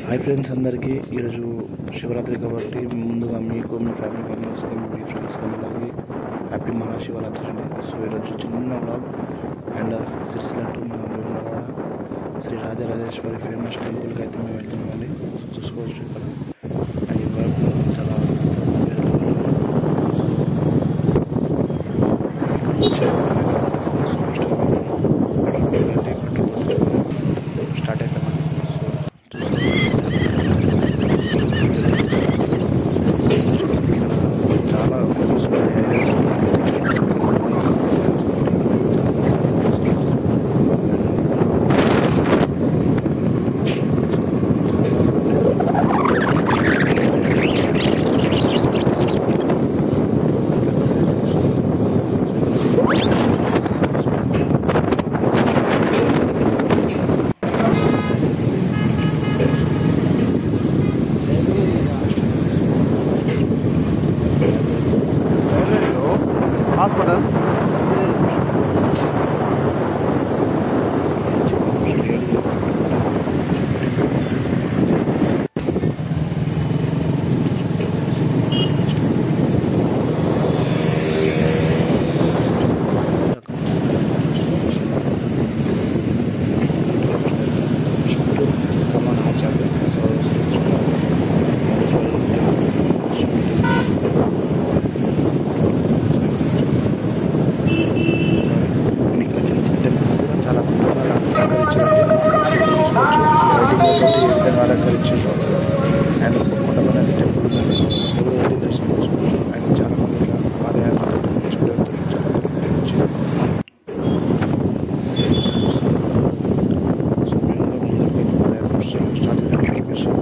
Hi friends అందరికీ ఈరోజు శివరాత్రి కాబట్టి ముందుగా మీకు మీ ఫ్యామిలీ మెంబర్స్కి మీ ఫ్రెండ్స్కి అందరికీ హ్యాపీ మహాశివరాత్రి అండి. సో ఈరోజు చిన్న వ్లాగ్ అండ్ సిరిసిల్ల టు మన వేములవాడ శ్రీ రాజరాజేశ్వరి ఫేమస్ టెంపుల్కి అయితే మేము వెళ్తున్నామండి. చూసుకోవచ్చు ఇక్కడ అండ్ ఈ వ్లాగ్ చాలా స్టార్ట్ అవుతామండి. చాలా ఫేమస్ హాస్పిటల్ అలంకరించారు అండ్ కొండపల్లి అనేది టెంపుల్ ఉందండి. దర్శనం చేసుకోవచ్చు అండ్ చాలా మంది ఇలా పాదయాత్ర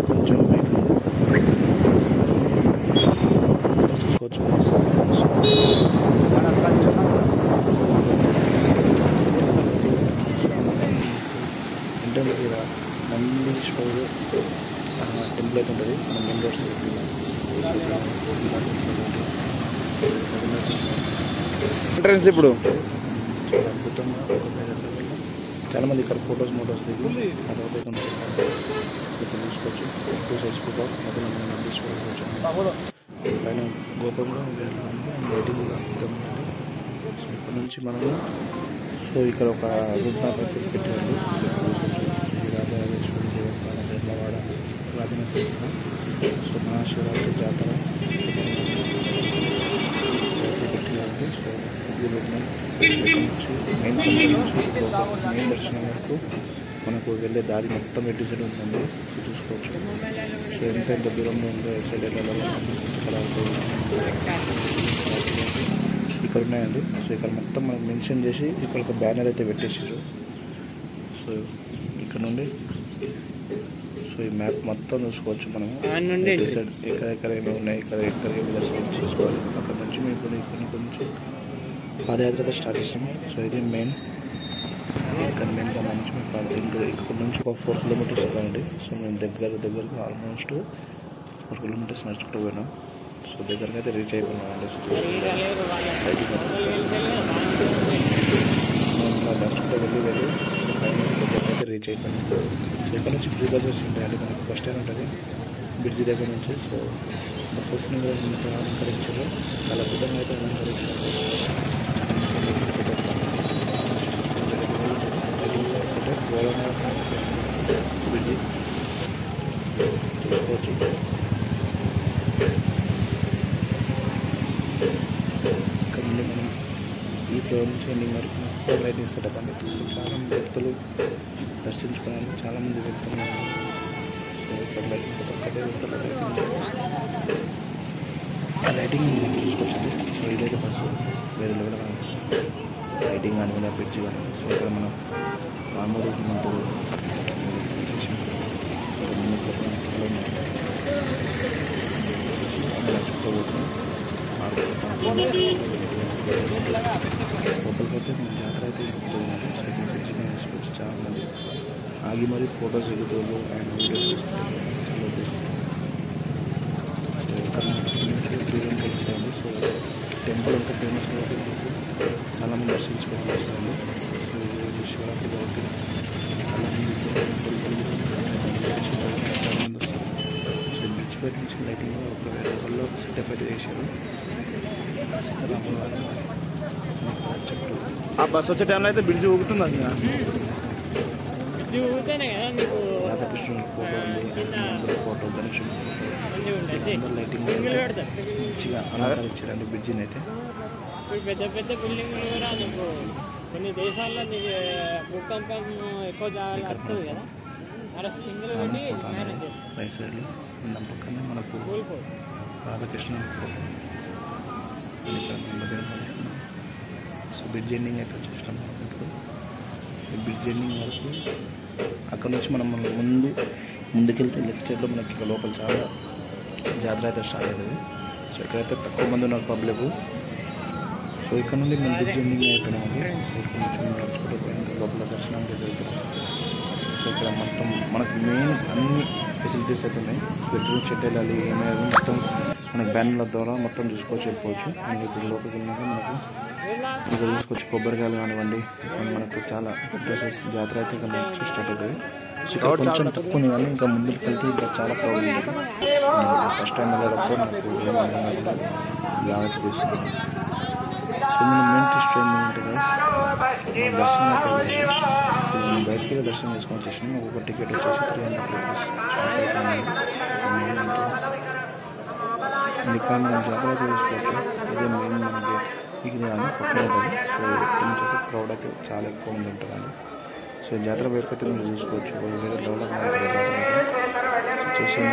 కొంచెం బైక్ ఇంటర్ నందీశ్వరుడు టెంపుల్ అయితే ఉంటుంది. మన మెయిన్ రోడ్స్ ఎంట్రన్స్ ఇప్పుడు చాలా అద్భుతంగా చాలామంది ఇక్కడ మోటోస్ దిగి అదొక ఇక్కడ చూసుకోవచ్చు. 2 సైజ్ ఫోటో మొదలు మన నందీశ్వరుడు వచ్చాము. పైన గోపురం కూడా లైటింగ్ కూడా అద్భుతంగా ఉంది. సో ఇక్కడ నుంచి మనము ఇక్కడ ఒక రూట్ మ్యాప్ అయితే పెట్టారు. రాజరాజేశ్వరి దేవస్థానం వేములవాడ రాజనరసింహ సో మహాశివరాత్రి జాతర పెట్టినారు. సో ఇది మెయిన్ దర్శనం వరకు మనకు వెళ్ళే దారి మొత్తం ఎడ్డిసైడ్ ఉంటుంది. సో చూసుకోవచ్చు. సో ఎంత దూరంలో ఉందో ఎక్సైడ్ ఇక్కడ ఉన్నాయండి. సో ఇక్కడ మొత్తం మనం మెన్షన్ చేసి ఇక్కడ ఒక బ్యానర్ అయితే పెట్టేసారు. సో ఇక్కడ నుండి సో ఈ మ్యాప్ మొత్తం చూసుకోవచ్చు. మనము ఎక్కడెక్కడ ఏమి ఉన్నాయి, ఎక్కడ దర్శనం చేసుకోవాలి. అక్కడ నుంచి మేము ఇక్కడ నుంచి పాదయాత్ర స్టార్ట్ చేసాము. సో ఇది మెయిన్ ఇక్కడ మెయిన్గా నుంచి మేము ఇక్కడ నుంచి ఒక 4 కిలోమీటర్స్ ఉందండి. సో మేము దగ్గరగా ఆల్మోస్ట్ 4 కిలోమీటర్స్ నడుచుకుంటూ పోయినాం. సో దగ్గరగా అయితే రీచ్ అయిపోయినామండి. నడుచుకుంటూ వెళ్ళి దగ్గరగా అయితే రీచ్ అయిపోయినాం. సో ఇక్కడ నుంచి ఫ్రీ బస్సెస్ ఉంటాయండి. మనకి బస్ స్టాండ్ ఉంటుంది బ్రిడ్జి దగ్గర నుంచి. సో బస్సెస్ని కూడా ఇంత అలంకరించారు. చాలా అద్భుతంగా అయితే అలంకరించారు. బ్రిడ్జి చూసుకోవచ్చు. ఇక్కడ నుండి మనం ఈ ఫ్లోర్ నుంచి ఎండింగ్ వరకు మొత్తం లైటింగ్ సెటప్ అండి. చాలామంది భక్తులు దర్శించుకోవడానికి చాలామంది వెళ్తున్నారు. సో ఇక్కడ లైటింగ్ సెటప్ అయితే ఆ లైటింగ్ చూసుకోవచ్చండి. సో ఇదైతే బస్సు వేరే కూడా లైటింగ్ కానీ ఇలా బ్రిడ్జ్ కానీ. సో ఇక్కడ మనం రామూరు మంత్రులు లోపలికైతే మేము జాతర అయితే చూసుకోవచ్చు. చాలా మంది ఆగి మరి ఫొటోస్ దిగుతారు అండ్ వీడియోస్ తీసుకుంటారు. సో ఇక్కడ దూరం తెలుస్తుంది. సో టెంపుల్ అంతా ఫేమస్ కాబట్టి చాలామంది దర్శించుకోవడం వస్తుంది. సో ఇది శివరాత్రి కాబట్టి చాలామంది సెటప్ అయితే చేశారు. సీతారాముల వారి చెట్టు. ఆ బస్ వచ్చే టైంలో అయితే బ్రిడ్జ్ ఊగుతుంది అసలు. రాధాకృష్ణుడి ఫోటో ఉంది, హనుమంతుడి ఫోటో, గణేశుడి ఫోటో, లైటింగ్ మంచిగా అలంకరించారండి బ్రిడ్జిని అయితే. పెద్ద పెద్ద బిల్డింగ్లు కూడా నీకు కొన్ని దేశాల్లో నీకు భూకంపం ఎక్కువ వస్తుంది కదా, అలా సింగిల్ పెట్టి మేనేజ్ చేస్తారు. రైట్ సైడ్లో దాని పక్కనే మనకు రాధాకృష్ణుడి ఫోటో. సో బ్రిడ్జ్ ఎండింగ్ అయితే వచ్చేసినాం ఇప్పుడు. ఈ బ్రిడ్జ్ ఎండింగ్ వరకు అక్కడ నుంచి మనం ముందుకెళ్తే లెఫ్ట్ సైడ్లో మనకి ఇక్కడ లోపల చాలా జాతర అయితే స్టార్ట్ అవుతుంది. సో ఇక్కడైతే తక్కువ మంది ఉన్నారు పబ్లిక్. సో ఇక్కడ నుండి మేము బ్రిడ్జ్ ఎండింగ్ అయిపోయినామండి. సో ఇక్కడ నుంచి నడుచుకుంటూ పోయిన లోపల దర్శనం జరుగుతుంది. సో ఇక్కడ మొత్తం మనకు మెయిన్ అన్ని ఫెసిలిటీస్ అయితే ఉన్నాయి. బెడ్రూమ్ షెడ్ వెళ్ళాలి ఏమైనా మొత్తం మనకి బ్యానర్ల ద్వారా మొత్తం చూసుకోవచ్చు, వెళ్ళిపోవచ్చు. అండ్ ఇప్పుడు లోపలికి వెళ్ళినాక మనకు ఇక్కడ చూసుకోవచ్చు కొబ్బరికాయలు కానివ్వండి, అండ్ మనకు చాలా డ్రెస్సెస్ జాతర అయితే ఇక్కడ నుంచి స్టార్ట్ అవుతుంది. సో ఇక్కడ కొంచెం తక్కువ ఉంది కానీ ఇంకా ముందుకు వెళ్తే ఇంకా చాలా ప్రాబ్లం ఉంది. ఫస్ట్ టైం వెళ్ళేటప్పుడు నాకు ఏమన్నా జాగ్రత్త తీసుకున్నాను. సో మనం మెయిన్ టెస్ట్ ఏంటంటే దర్శనం అయితే మేము బయటకి దర్శనం చేసుకొని వచ్చేసినాం. ఒక్కొక్క టికెట్ వచ్చేసి 300 రూపీస్. ఇక్కడ మనం జాతర అయితే చూసుకోవచ్చు. అదే మెయిన్ మనకి ఇది కానీ పక్కన ఉంటుంది. సో ఇక్కడ నుంచి అయితే క్రౌడ్ అయితే చాలా ఎక్కువ మంది ఉంటారండి. సో జాతర బయటకు అయితే మీరు చూసుకోవచ్చు. వేరే డెవలప్ చేసింది.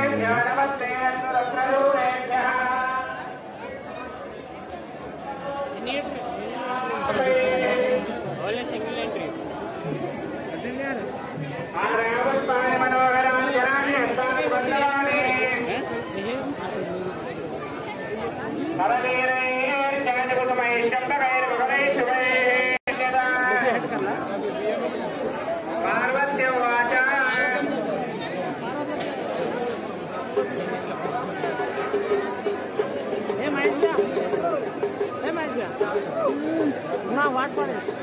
Single entry what forest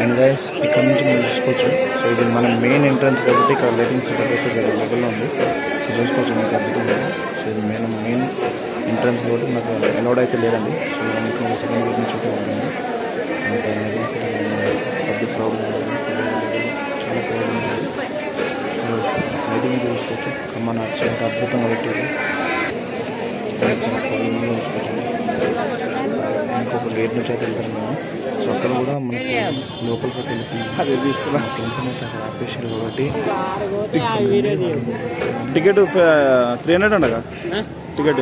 and guys ఇక్కడ నుంచి మనం చూసుకోవచ్చు. సో ఇది మన మెయిన్ ఎంట్రన్స్ కాబట్టి ఇక్కడ లైటింగ్ సెటప్ అయితే వేరే లెవెల్లో ఉంది. సో చూసుకోవచ్చు మీకు అద్భుతంగా. సో ఇది మెయిన్ ఎంట్రన్స్ కూడా నాకు అలౌడ్ అయితే లేదండి. సో మీకు సెకండ్ గేట్ నుంచి అయితే ఉంటుంది. పబ్లిక్ క్రౌడ్ చాలా క్రౌడ్ ఉంటుంది. సో లైటింగ్ చూసుకోవచ్చు. కమ్మని ఎంత అద్భుతంగా పెట్టారు. చూసుకోవచ్చు. ఇంకొక గేట్ నుంచి అయితే వెళ్తున్నాము. సో అక్కడ కూడా మనకి లోపలికి అయితే వెళ్తున్నాము. అది తీస్తున్నా ఫ్రెండ్స్ అయితే అక్కడ ఆపేసారు కాబట్టి టికెట్ 300 ఉండగా టికెట్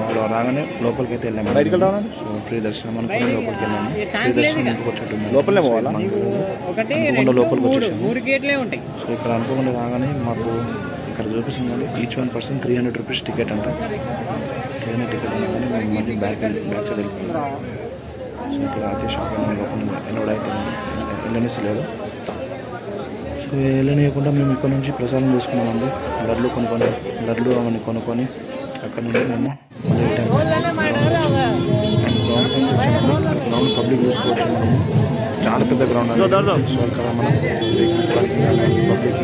వాళ్ళు రాగానే లోపలికి అయితే వెళ్ళాము. బయటికి రావాలి. సో ఫ్రీ దర్శనం అనుకుని లోపలికి వెళ్ళాము. ఫ్రీ దర్శనం ఇంటికి వచ్చేట్టు లోపలనే పోవాలా? అనుకోకుండా లోపలికి వచ్చేసాము. 3 గేట్లే ఉంటాయి. సో ఇక్కడ అనుకోకుండా రాగానే మాకు ఇక్కడ చూపిస్తుంది ఈచ్ 1 person 300 రూపీస్ టికెట్ అంట. 300 టికెట్ కానీ మేము మళ్ళీ బ్యాక్ సైడ్ వెళ్ళిపోయాము. సో ఇక్కడ అయితే షాప్ లోపల ఎలౌడ్ అయితే వెళ్ళనిస్తలేదు. సో వెళ్ళనియకుండా మేము ఇక్కడ నుంచి ప్రసాదం తీసుకున్నామండి. లడ్లు అవన్నీ కొనుక్కొని అక్కడ నుండి మేము గ్రౌండ్ పబ్లిక్ చూసుకోవచ్చు. మనము చాలా పెద్ద గ్రౌండ్ అండి. సో ఇక్కడ మనం పబ్లిక్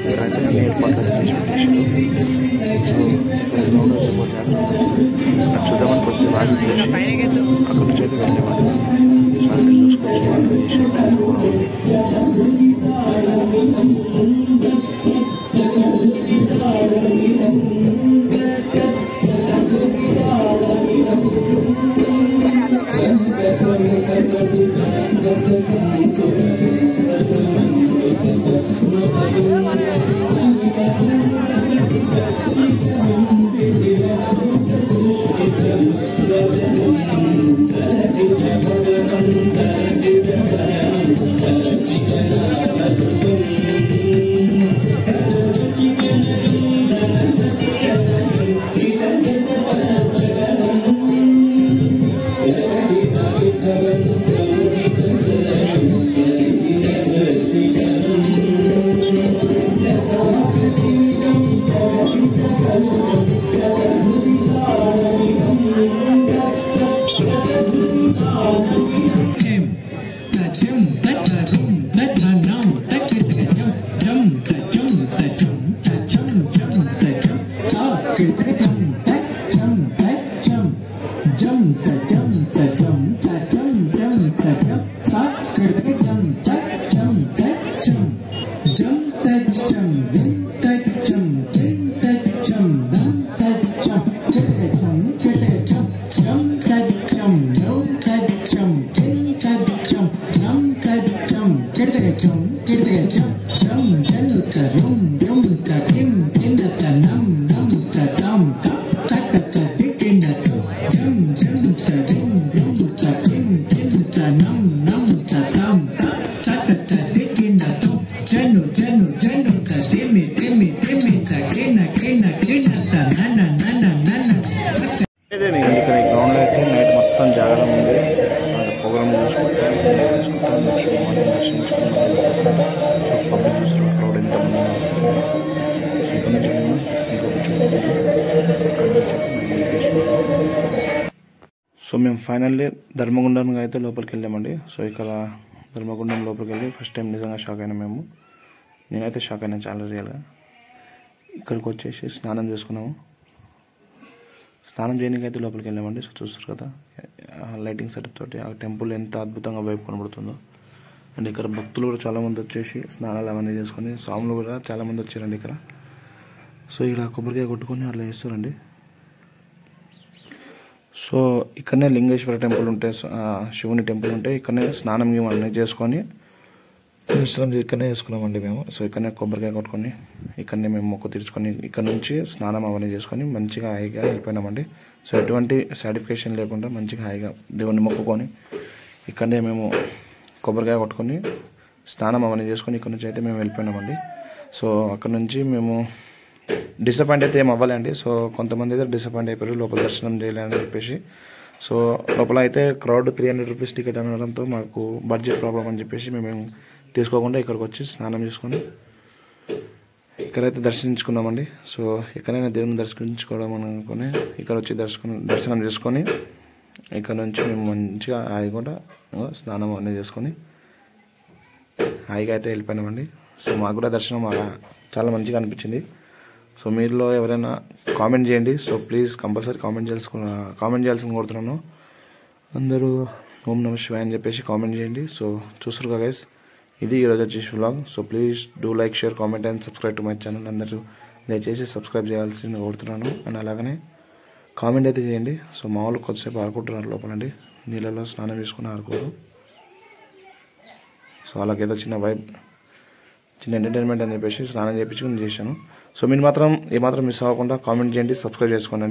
ఇక్కడైతే అన్ని ఏర్పాట్లు చేసి పెట్టేసారు. సో ఇక్కడ గ్రౌండ్ చూద్దామని వస్తే వాగి చేసి అక్కడ నుంచి అయితే వెళ్ళేవాళ్ళు. సో అక్కడ చూసుకోవచ్చు. ఇక్కడ ఈ గ్రౌండ్లో అయితే నైట్ మొత్తం జాగ్రత్త ఉంది. ప్రోగ్రామ్ చూసుకుంటాం దర్శించుకుంటాం. సో పబ్లిక్ చూసుకుంటాం క్రౌడ్ ఎంతమంది ఇక్కడ నుంచి మేము సో మేము ఫైనల్లీ ధర్మగుండానికి అయితే లోపలికి వెళ్ళామండి. సో ఇక్కడ ధర్మగుండం లోపలికి వెళ్ళి ఫస్ట్ టైం నిజంగా షాక్ అయినా మేము. నేనైతే షాక్ అయినా చాలా రియల్గా. ఇక్కడికి వచ్చేసి స్నానం చేసుకున్నాము. స్నానం చేయడానికి అయితే లోపలికి వెళ్ళామండి. సో చూస్తారు కదా లైటింగ్ సెటప్ తోటి ఆ టెంపుల్ ఎంత అద్భుతంగా వైపు కనబడుతుందో. అండ్ ఇక్కడ భక్తులు కూడా చాలామంది వచ్చేసి స్నానాలు అవన్నీ చేసుకొని, స్వాములు కూడా చాలామంది వచ్చారండి ఇక్కడ. సో ఇక్కడ కొబ్బరికాయ కొట్టుకొని అట్లా చేస్తారండి. సో ఇక్కడనే లింగేశ్వర టెంపుల్ ఉంటే, శివుని టెంపుల్ ఉంటే ఇక్కడనే స్నానం అన్నీ చేసుకొని దర్శనం ఇక్కడనే చేసుకున్నామండి మేము. సో ఇక్కడనే కొబ్బరికాయ కొట్టుకొని ఇక్కడనే మేము మొక్కు తీర్చుకొని ఇక్కడ నుంచి స్నానం అవన్నీ చేసుకొని మంచిగా హాయిగా వెళ్ళిపోయినామండి. సో ఎటువంటి సాటిస్ఫాక్షన్ లేకుండా మంచిగా హాయిగా దేవుణ్ణి మొక్కుకొని ఇక్కడనే మేము కొబ్బరికాయ కొట్టుకొని స్నానం అవన్నీ చేసుకొని ఇక్కడ నుంచి అయితే మేము వెళ్ళిపోయినామండి. సో అక్కడ నుంచి మేము డిసప్పాయింట్ అయితే ఏం అవ్వాలండి. సో కొంతమంది అయితే డిసప్పాయింట్ అయిపోయారు లోపల దర్శనం చేయలేదని చెప్పేసి. సో లోపల అయితే క్రౌడ్ 300 రూపీస్ టికెట్ అనడంతో మాకు బడ్జెట్ ప్రాబ్లం అని చెప్పేసి మేము తీసుకోకుండా ఇక్కడికి వచ్చి స్నానం చేసుకొని ఇక్కడైతే దర్శించుకున్నామండి. సో ఎక్కడైనా దేవుని దర్శించుకోవడం అనుకుని ఇక్కడ వచ్చి దర్శనం చేసుకొని ఇక్కడ నుంచి మేము మంచిగా హాయిగా స్నానం అన్నీ చేసుకొని హాయిగా అయితే వెళ్ళిపోయినామండి. సో మాకు కూడా దర్శనం చాలా మంచిగా అనిపించింది. సో మీలో ఎవరైనా కామెంట్ చేయండి. సో ప్లీజ్ కంపల్సరీ కామెంట్ చేయాల్సింది కోరుతున్నాను. అందరూ ఓం నమః శివాయ అని చెప్పేసి కామెంట్ చేయండి. సో చూస్తారు గైస్, ఇది ఈరోజు వచ్చేసి vlog. So please do like, share, comment and subscribe to my channel. అందరూ దయచేసి సబ్స్క్రైబ్ చేయాల్సింది కోరుతున్నాను. అండ్ అలాగనే కామెంట్ అయితే చేయండి. సో మా వాళ్ళు కొద్దిసేపు ఆడుకుంటున్నారు లోపలండి, నీళ్ళలో స్నానం చేసుకుని ఆడుకోరు. సో అలాగేదో చిన్న ఎంటర్టైన్మెంట్ అని చెప్పేసి స్నానం చేయించుకుని చేశాను. సో మీరు మాత్రం ఏమాత్రం మిస్ అవ్వకుండా కామెంట్ చేయండి, సబ్స్క్రైబ్ చేసుకోండి.